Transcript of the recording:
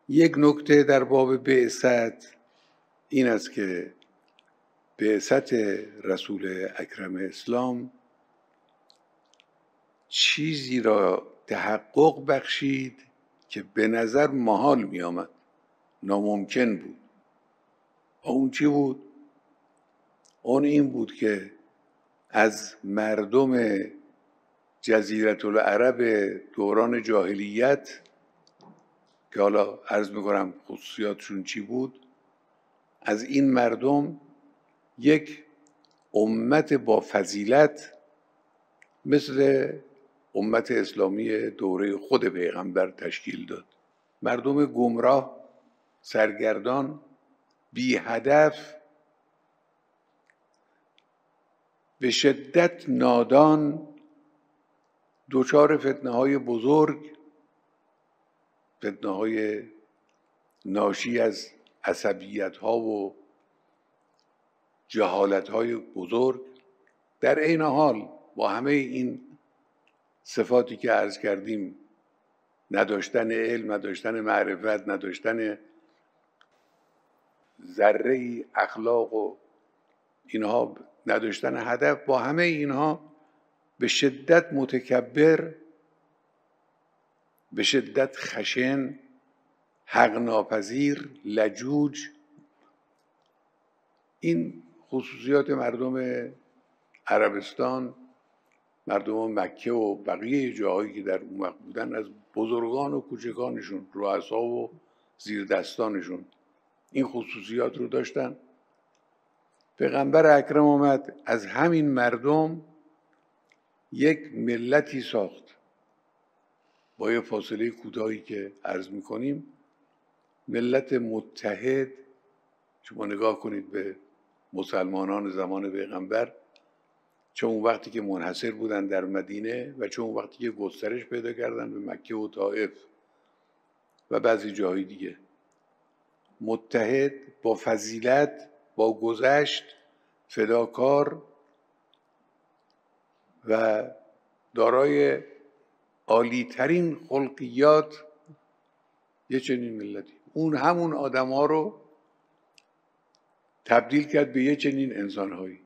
یک نکته در باب بعثت این است که بعثت رسول اکرم اسلام چیزی را تحقق بخشید که به نظر محال می آمد، ناممکن بود. اون چی بود؟ اون این بود که از مردم جزیره العرب دوران جاهلیت که حالا عرض میکنم خصوصیاتشون چی بود، از این مردم یک امت با فضیلت مثل امت اسلامی دوره خود پیغمبر تشکیل داد. مردم گمراه، سرگردان، بی هدف، به شدت نادان، دچار فتنه‌های بزرگ، فتنه‌های ناشی از عصبیت‌ها و جهالت‌های بزرگ. در عین حال با همه این صفاتی که عرض کردیم، نداشتن علم، نداشتن معرفت، نداشتن ذره اخلاق و اینها، نداشتن هدف، با همه اینها به شدت متکبر، به شدت خشن، حق ناپذیر، لجوج. این خصوصیات مردم عربستان، مردم مکه و بقیه جاهایی که در اون وقت بودن، از بزرگان و کوچکانشون، رؤسا و زیردستانشون این خصوصیات رو داشتن. پیغمبر اکرم آمد از همین مردم یک ملتی ساخت. با یه فاصله کوتاهی که عرض میکنیم، ملت متحد. شما نگاه کنید به مسلمانان زمان پیغمبر، چه اون وقتی که منحصر بودن در مدینه و چه اون وقتی که گسترش پیدا کردن به مکه و طائف و بعضی جاهای دیگه، متحد، با فضیلت، با گذشت، فداکار و دارای عالی ترین خلقیات، یه چنین ملتی. اون همون آدم ها رو تبدیل کرد به یه چنین انسان هایی.